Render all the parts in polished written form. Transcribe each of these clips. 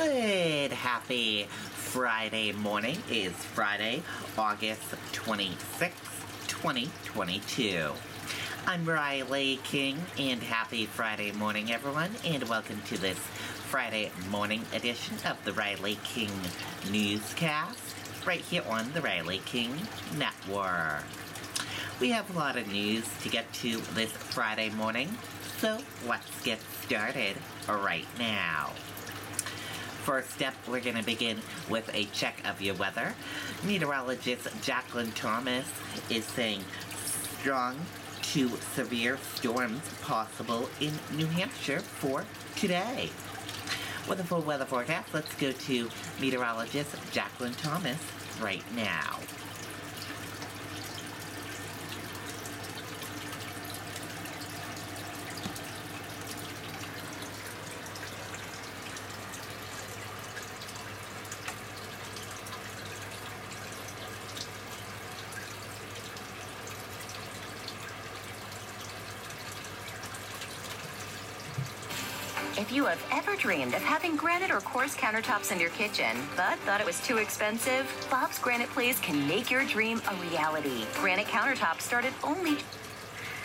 Good, happy Friday morning. It is Friday, August 26th, 2022. I'm Riley King, and happy Friday morning, everyone, and welcome to this Friday morning edition of the Riley King Newscast, right here on the Riley King Network. We have a lot of news to get to this Friday morning, so let's get started right now. First up, we're going to begin with a check of your weather. Meteorologist Jacqueline Thomas is saying strong to severe storms possible in New Hampshire for today. With a full weather forecast, let's go to meteorologist Jacqueline Thomas right now. If you have ever dreamed of having granite or quartz countertops in your kitchen, but thought it was too expensive, Bob's Granite Place can make your dream a reality. Granite countertops start at only...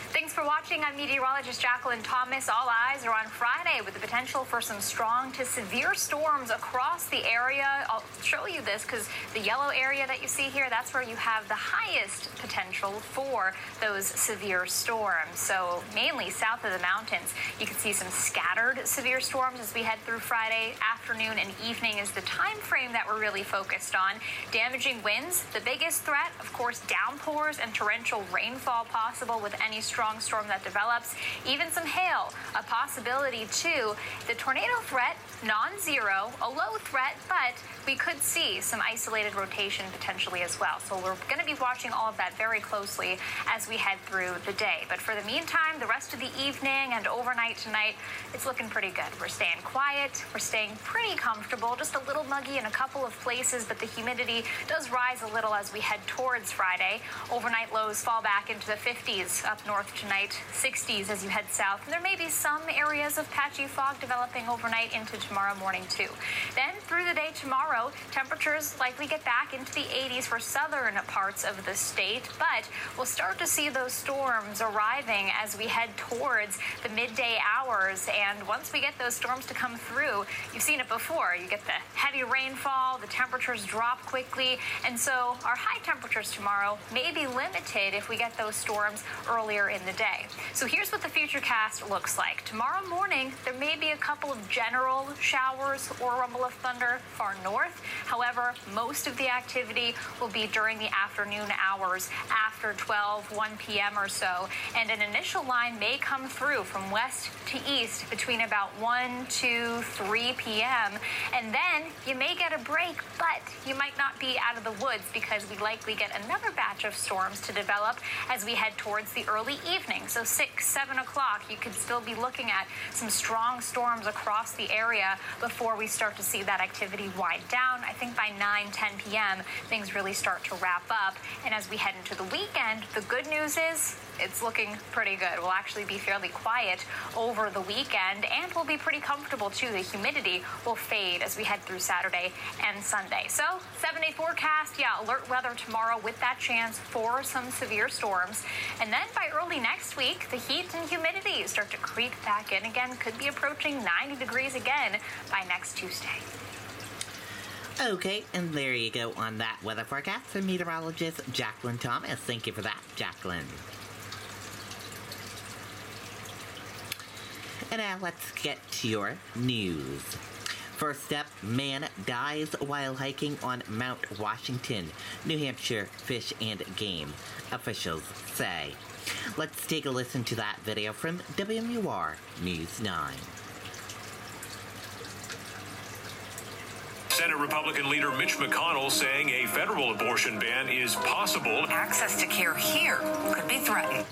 Thanks for watching. I'm meteorologist Jacqueline Thomas. All eyes are on Friday with the potential for some strong to severe storms across the area. I'll show you this because the yellow area that you see here, that's where you have the highest potential for those severe storms. So mainly south of the mountains, you can see some scattered severe storms as we head through Friday. Afternoon and evening is the time frame that we're really focused on. Damaging winds, the biggest threat, of course, downpours and torrential rainfall possible with any strong storm that develops, even some hail, a possibility too. The tornado threat, non-zero, a low threat, but we could see some isolated rotation potentially as well. So we're going to be watching all of that very closely as we head through the day. But for the meantime, the rest of the evening and overnight tonight, it's looking pretty good. We're staying quiet, we're staying pretty comfortable, just a little muggy in a couple of places, but the humidity does rise a little as we head towards Friday. Overnight lows fall back into the 50s up north tonight, 60s as you head south. And there may be some areas of patchy fog developing overnight into tomorrow morning too. Then through the day tomorrow, temperatures likely get back into the 80s for southern parts of the state, but we'll start to see those storms arriving as we head towards the midday hours. And once we get those storms to come through, you've seen it before. You get the heavy rainfall, the temperatures drop quickly, and so our high temperatures tomorrow may be limited if we get those storms earlier in the day. So here's what the futurecast looks like. Tomorrow morning, there may be a couple of general showers or rumble of thunder far north. However, most of the activity will be during the afternoon hours after 1 p.m. or so. And an initial line may come through from west to east between about 1 to 3 p.m. And then you may get a break, but you might not be out of the woods because we likely get another batch of storms to develop as we head towards the early evening. So 6, 7 o'clock, you could still be looking at some strong storms across the area before we start to see that activity wind down. I think by 9, 10 p.m., things really start to wrap up. And as we head into the weekend, the good news is it's looking pretty good. We'll actually be fairly quiet over the weekend, and we'll be pretty comfortable too. The humidity will fade as we head through Saturday and Sunday. So 7-day forecast, alert weather tomorrow with that chance for some severe storms. And then by early next week, the heat and humidity start to creep back in again. Could be approaching 90 degrees again by next Tuesday. Okay, and there you go on that weather forecast from meteorologist Jacqueline Thomas. Thank you for that, Jacqueline. And now let's get to your news. First up, man dies while hiking on Mount Washington, New Hampshire Fish and Game, officials say. Let's take a listen to that video from WMUR News 9. Senate Republican leader Mitch McConnell saying a federal abortion ban is possible. Access to care here could be threatened.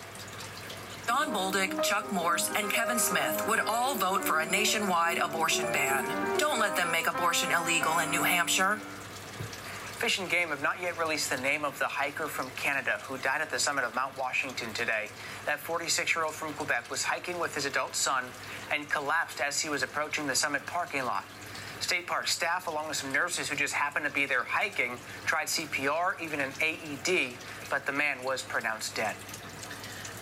Don Bolduc, Chuck Morse, and Kevin Smith would all vote for a nationwide abortion ban. Don't let them make abortion illegal in New Hampshire. Fish and Game have not yet released the name of the hiker from Canada who died at the summit of Mount Washington today. That 46-year-old from Quebec was hiking with his adult son and collapsed as he was approaching the summit parking lot. State park staff, along with some nurses who just happened to be there hiking, tried CPR, even an AED, but the man was pronounced dead.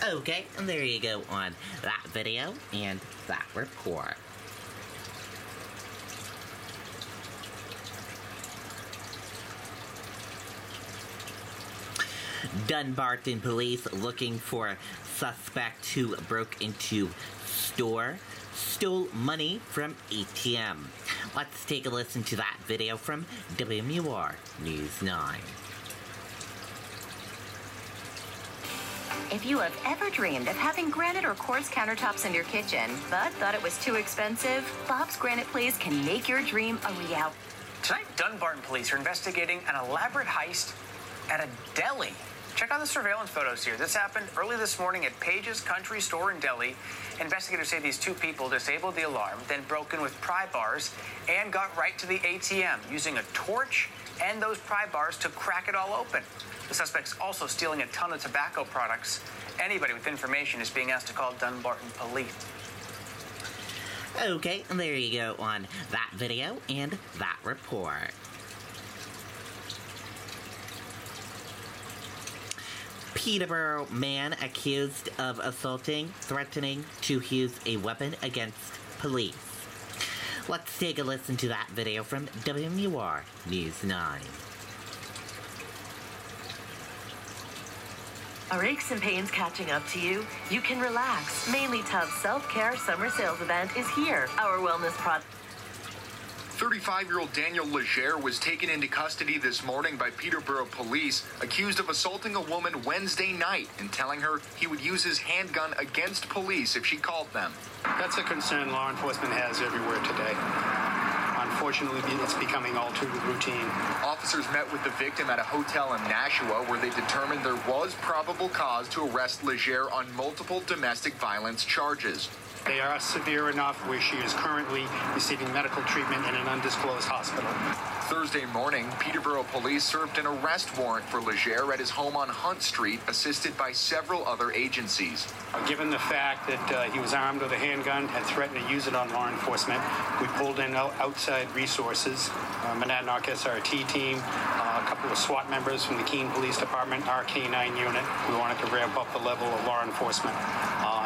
Okay, and there you go on that video and that report. Dunbarton police looking for suspect who broke into store, stole money from ATM. Let's take a listen to that video from WMUR News 9. If you have ever dreamed of having granite or quartz countertops in your kitchen, but thought it was too expensive, Bob's Granite Place can make your dream a reality. Tonight, Dunbarton police are investigating an elaborate heist at a deli. Check out the surveillance photos here. This happened early this morning at Page's Country Store in Delhi. Investigators say these two people disabled the alarm, then broke in with pry bars and got right to the ATM using a torch and those pry bars to crack it all open. The suspect's also stealing a ton of tobacco products. Anybody with information is being asked to call Dunbarton police. Okay, and there you go on that video and that report. Peterborough man accused of assaulting, threatening to use a weapon against police. Let's take a listen to that video from WMUR News 9. Are aches and pains catching up to you? You can relax. Mainly Tubbs Self-Care Summer Sales Event is here. Our wellness product. 35-year-old Daniel Legere was taken into custody this morning by Peterborough police, accused of assaulting a woman Wednesday night and telling her he would use his handgun against police if she called them. That's a concern law enforcement has everywhere today. Unfortunately, it's becoming all too routine. Officers met with the victim at a hotel in Nashua where they determined there was probable cause to arrest Legere on multiple domestic violence charges. They are severe enough where she is currently receiving medical treatment in an undisclosed hospital. Thursday morning, Peterborough police served an arrest warrant for Legere at his home on Hunt Street, assisted by several other agencies. Given the fact that he was armed with a handgun, had threatened to use it on law enforcement, we pulled in outside resources, Monadnock SRT team, a couple of SWAT members from the Keene Police Department, our K-9 unit. We wanted to ramp up the level of law enforcement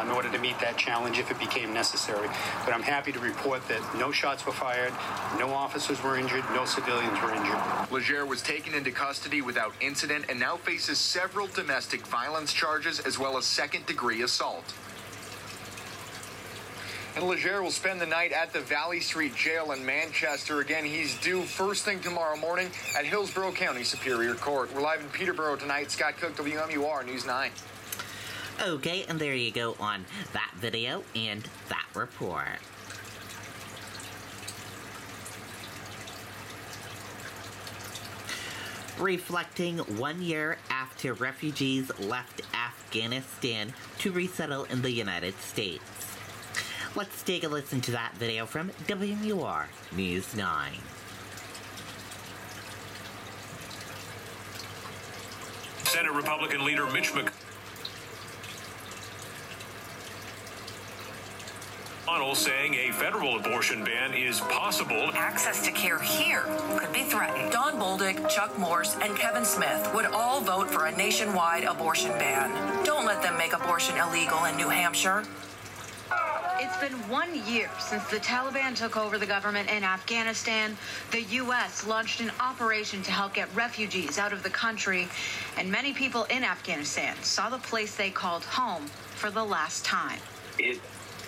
in order to meet that challenge if it became necessary. But I'm happy to report that no shots were fired, no officers were injured, no civilians were injured. Legere was taken into custody without incident and now faces several domestic violence charges as well as second-degree assault. And Legere will spend the night at the Valley Street Jail in Manchester. Again, he's due first thing tomorrow morning at Hillsborough County Superior Court. We're live in Peterborough tonight. Scott Cook, WMUR News 9. Okay, and there you go on that video and that report. Reflecting 1 year after refugees left Afghanistan to resettle in the United States. Let's take a listen to that video from WMUR News 9. Senate Republican leader Mitch McConnell saying a federal abortion ban is possible. Access to care here could be threatened. Don Bolduc, Chuck Morse, and Kevin Smith would all vote for a nationwide abortion ban. Don't let them make abortion illegal in New Hampshire. It's been 1 year since the Taliban took over the government in Afghanistan. The U.S. launched an operation to help get refugees out of the country, and many people in Afghanistan saw the place they called home for the last time. It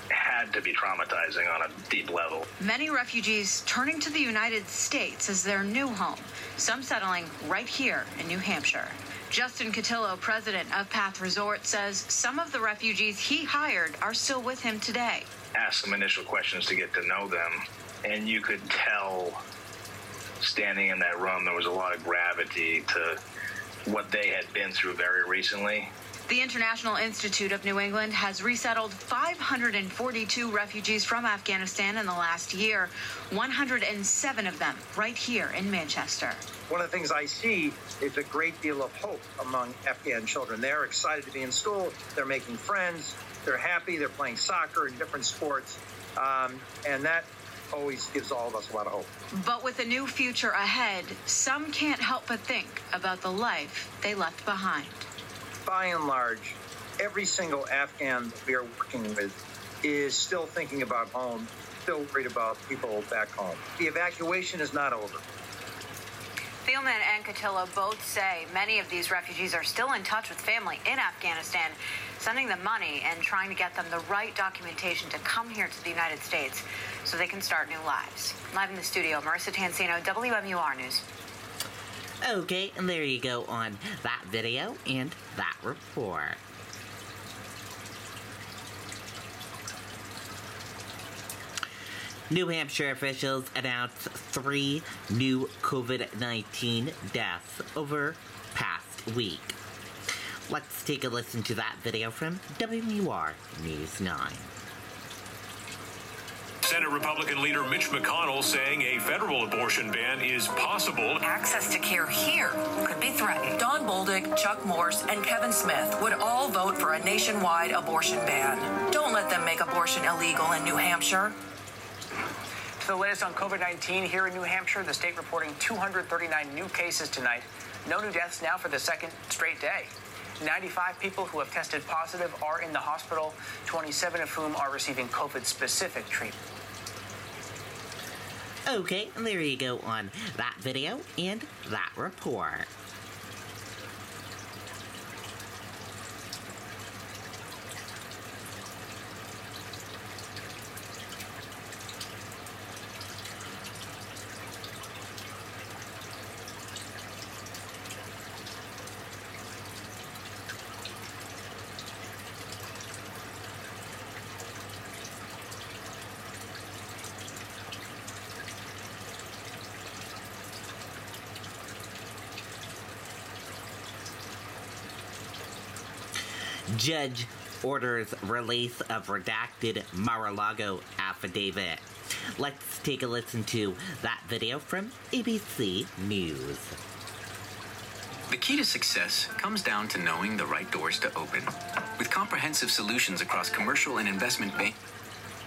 had to be traumatizing on a deep level. Many refugees turning to the United States as their new home, some settling right here in New Hampshire. Justin Cotillo, president of Path Resort, says some of the refugees he hired are still with him today. Asked some initial questions to get to know them, and you could tell standing in that room there was a lot of gravity to what they had been through very recently. The International Institute of New England has resettled 542 refugees from Afghanistan in the last year, 107 of them right here in Manchester. One of the things I see is a great deal of hope among Afghan children. They're excited to be in school. They're making friends. They're happy. They're playing soccer and different sports. And that always gives all of us a lot of hope. But with a new future ahead, some can't help but think about the life they left behind. By and large, every single Afghan that we are working with is still thinking about home, still worried about people back home. The evacuation is not over. Thielman and Katila both say many of these refugees are still in touch with family in Afghanistan, sending them money and trying to get them the right documentation to come here to the United States so they can start new lives. Live in the studio, Marissa Tansino, WMUR News. Okay, and there you go on that video and that report. New Hampshire officials announced 3 new COVID-19 deaths over past week. Let's take a listen to that video from WMUR News 9. Senate Republican leader Mitch McConnell saying a federal abortion ban is possible. Access to care here could be threatened. Don Bolduc, Chuck Morse, and Kevin Smith would all vote for a nationwide abortion ban. Don't let them make abortion illegal in New Hampshire. To the latest on COVID-19 here in New Hampshire, the state reporting 239 new cases tonight. No new deaths now for the second straight day. 95 people who have tested positive are in the hospital, 27 of whom are receiving COVID-specific treatment. Okay, and there you go on that video and that report. Judge orders release of redacted Mar-a-Lago affidavit. Let's take a listen to that video from ABC News. The key to success comes down to knowing the right doors to open. With comprehensive solutions across commercial and investment banking.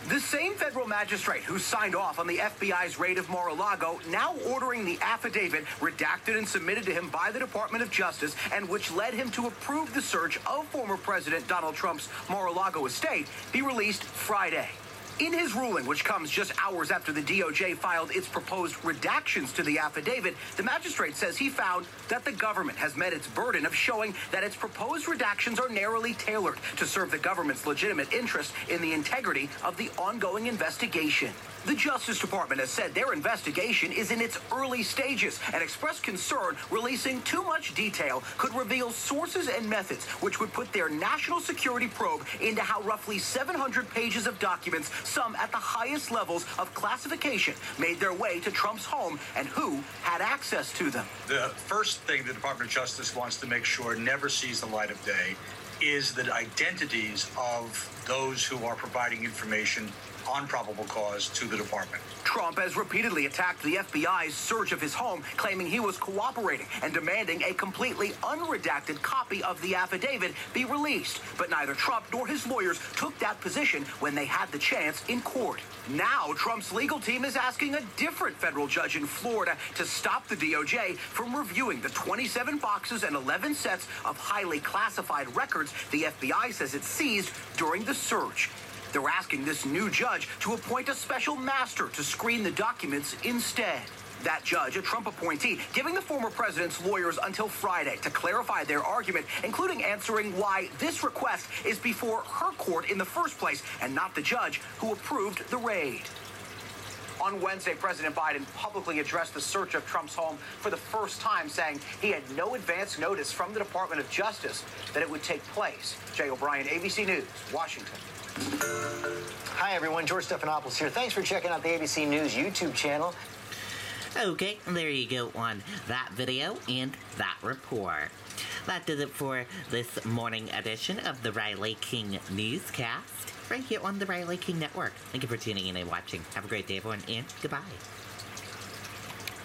The same federal magistrate who signed off on the FBI's raid of Mar-a-Lago now ordering the affidavit redacted and submitted to him by the Department of Justice and which led him to approve the search of former President Donald Trump's Mar-a-Lago estate be released Friday. In his ruling, which comes just hours after the DOJ filed its proposed redactions to the affidavit, the magistrate says he found that the government has met its burden of showing that its proposed redactions are narrowly tailored to serve the government's legitimate interest in the integrity of the ongoing investigation. The Justice Department has said their investigation is in its early stages and expressed concern releasing too much detail could reveal sources and methods which would put their national security probe into how roughly 700 pages of documents, some at the highest levels of classification, made their way to Trump's home and who had access to them. The first thing the Department of Justice wants to make sure never sees the light of day is the identities of those who are providing information on probable cause to the department. Trump has repeatedly attacked the FBI's search of his home, claiming he was cooperating and demanding a completely unredacted copy of the affidavit be released. But neither Trump nor his lawyers took that position when they had the chance in court. Now, Trump's legal team is asking a different federal judge in Florida to stop the DOJ from reviewing the 27 boxes and 11 sets of highly classified records the FBI says it seized during the search. They're asking this new judge to appoint a special master to screen the documents instead. That judge, a Trump appointee, giving the former president's lawyers until Friday to clarify their argument, including answering why this request is before her court in the first place and not the judge who approved the raid. On Wednesday, President Biden publicly addressed the search of Trump's home for the first time, saying he had no advance notice from the Department of Justice that it would take place. Jay O'Brien, ABC News, Washington. Hi, everyone. George Stephanopoulos here. Thanks for checking out the ABC News YouTube channel. Okay, there you go on that video and that report. That does it for this morning edition of the Riley King Newscast, right here on the Riley King Network. Thank you for tuning in and watching. Have a great day, everyone, and goodbye.